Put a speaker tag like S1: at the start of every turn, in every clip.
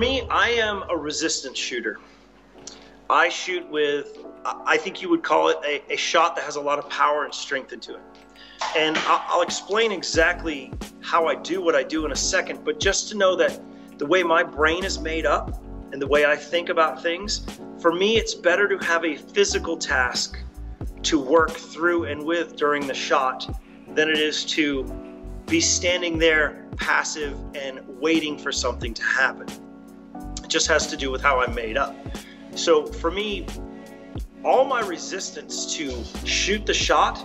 S1: me, I am a resistance shooter. I shoot with, I think you would call it a shot that has a lot of power and strength into it. And I'll explain exactly how I do what I do in a second, but just to know that the way my brain is made up and the way I think about things, for me, it's better to have a physical task to work through and with during the shot than it is to be standing there passive and waiting for something to happen. It just has to do with how I'm made up. So for me, all my resistance to shoot the shot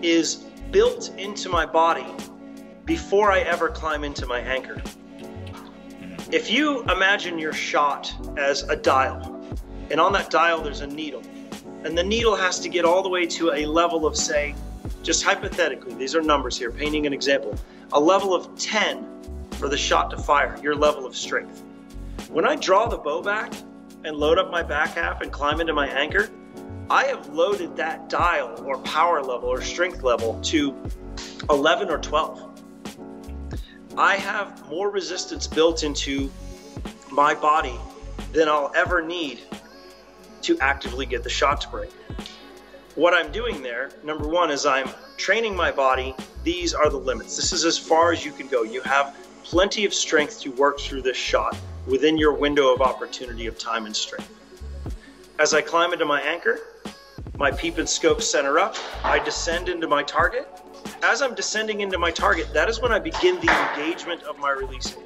S1: is built into my body before I ever climb into my anchor. If you imagine your shot as a dial, and on that dial there's a needle, and the needle has to get all the way to a level of, say, just hypothetically, these are numbers here, painting an example, a level of 10 for the shot to fire, your level of strength. When I draw the bow back and load up my back half and climb into my anchor, I have loaded that dial or power level or strength level to 11 or 12. I have more resistance built into my body than I'll ever need to actively get the shot to break. What I'm doing there, number one, is I'm training my body. These are the limits. This is as far as you can go. You have plenty of strength to work through this shot within your window of opportunity of time and strength. As I climb into my anchor, my peep and scope center up, I descend into my target. As I'm descending into my target, that is when I begin the engagement of my release.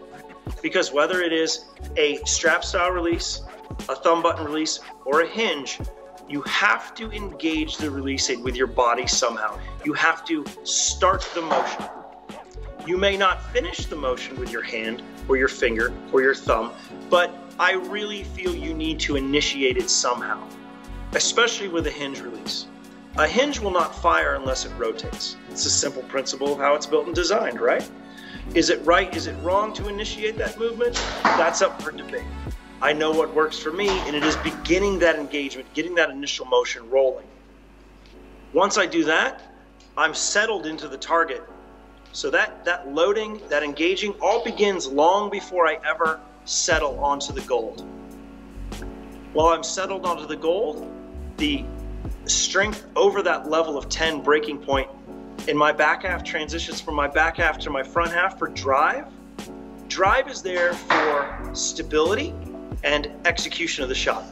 S1: Because whether it is a strap style release, a thumb button release, or a hinge, you have to engage the release aid with your body somehow. You have to start the motion. You may not finish the motion with your hand or your finger or your thumb, but I really feel you need to initiate it somehow, especially with a hinge release. A hinge will not fire unless it rotates. It's a simple principle of how it's built and designed, right? Is it right? Is it wrong to initiate that movement? That's up for debate. I know what works for me, and it is beginning that engagement, getting that initial motion rolling. Once I do that, I'm settled into the target. So that loading, that engaging, all begins long before I ever settle onto the gold. While I'm settled onto the gold, the strength over that level of 10 breaking point in my back half transitions from my back half to my front half for drive. Drive is there for stability and execution of the shot.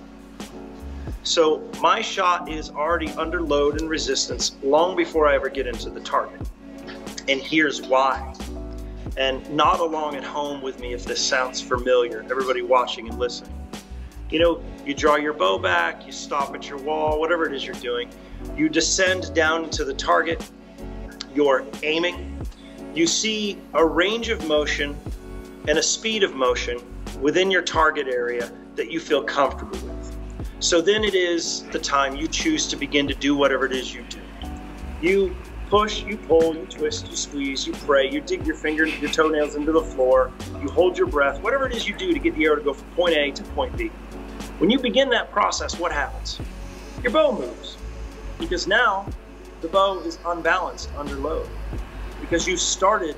S1: So my shot is already under load and resistance long before I ever get into the target. And here's why. And nod along at home with me if this sounds familiar, everybody watching and listening. You know, you draw your bow back, you stop at your wall, whatever it is you're doing. You descend down into the target, you're aiming. You see a range of motion and a speed of motion within your target area that you feel comfortable with. So then it is the time you choose to begin to do whatever it is you do. You push, you pull, you twist, you squeeze, you pray, you dig your toenails into the floor, you hold your breath, whatever it is you do to get the arrow to go from point A to point B. When you begin that process, what happens? Your bow moves, because now the bow is unbalanced under load, because you started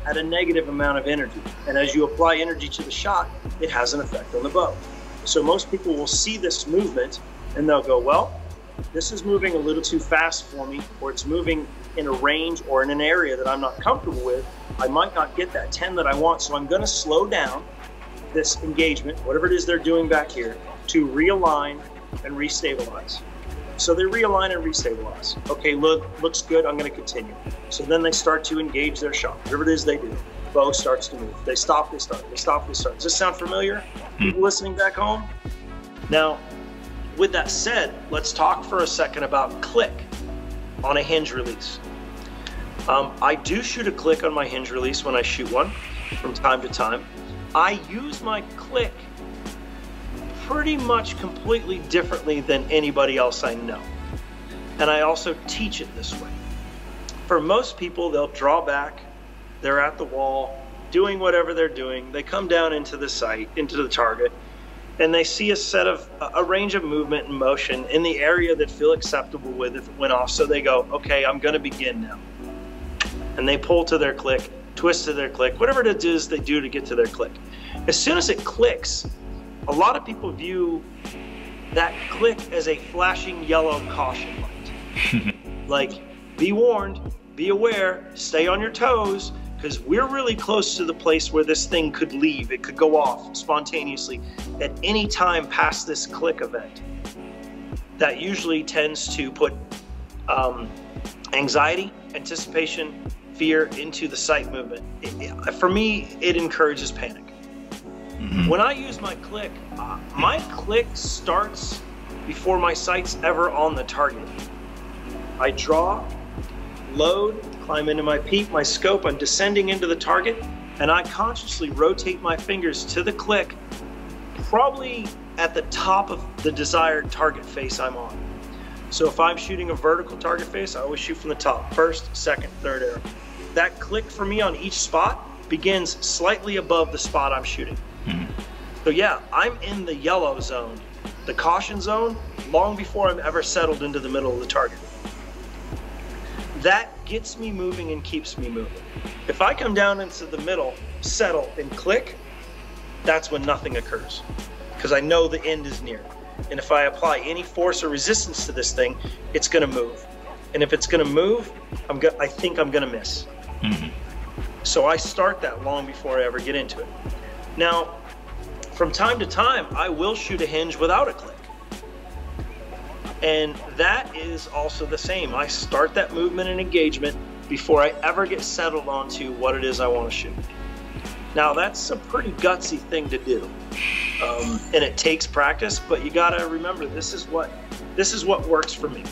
S1: at a negative amount of energy, and as you apply energy to the shot, it has an effect on the bow. So most people will see this movement and they'll go, well, this is moving a little too fast for me, or it's moving in a range or in an area that I'm not comfortable with. I might not get that 10 that I want, so I'm going to slow down this engagement, whatever it is they're doing back here, to realign and restabilize. So they realign and restabilize. Okay, looks good, I'm going to continue. So then they start to engage their shot, whatever it is they do. Bow starts to move. They stop, they start. They stop, they start. Does this sound familiar? People listening back home? Now, with that said, let's talk for a second about click on a hinge release. I do shoot a click on my hinge release when I shoot one from time to time. I use my click pretty much completely differently than anybody else I know. And I also teach it this way. For most people, they'll draw back, they're at the wall, doing whatever they're doing, they come down into the sight, into the target, and they see a range of movement and motion in the area that feel acceptable with if it went off. So they go, okay, I'm gonna begin now. And they pull to their click, twist to their click, whatever it is they do to get to their click. As soon as it clicks, a lot of people view that click as a flashing yellow caution light. Like, be warned, be aware, stay on your toes, because we're really close to the place where this thing could leave. It could go off spontaneously at any time past this click event. That usually tends to put anxiety, anticipation, fear into the sight movement. For me, it encourages panic. Mm-hmm. When I use my click starts before my sight's ever on the target. I draw, load, climb into my peep, my scope, I'm descending into the target, and I consciously rotate my fingers to the click, probably at the top of the desired target face I'm on. So if I'm shooting a vertical target face, I always shoot from the top, first, second, third arrow. That click for me on each spot begins slightly above the spot I'm shooting. Mm-hmm. So yeah, I'm in the yellow zone, the caution zone, long before I'm ever settled into the middle of the target. That gets me moving and keeps me moving. If I come down into the middle, settle, and click, that's when nothing occurs, because I know the end is near. And if I apply any force or resistance to this thing, it's gonna move. And if it's gonna move, I think I'm gonna miss. Mm-hmm. So I start that long before I ever get into it. Now, from time to time, I will shoot a hinge without a click. And that is also the same. I start that movement and engagement before I ever get settled onto what it is I want to shoot. Now, that's a pretty gutsy thing to do. And it takes practice, but you gotta remember, this is what works for me.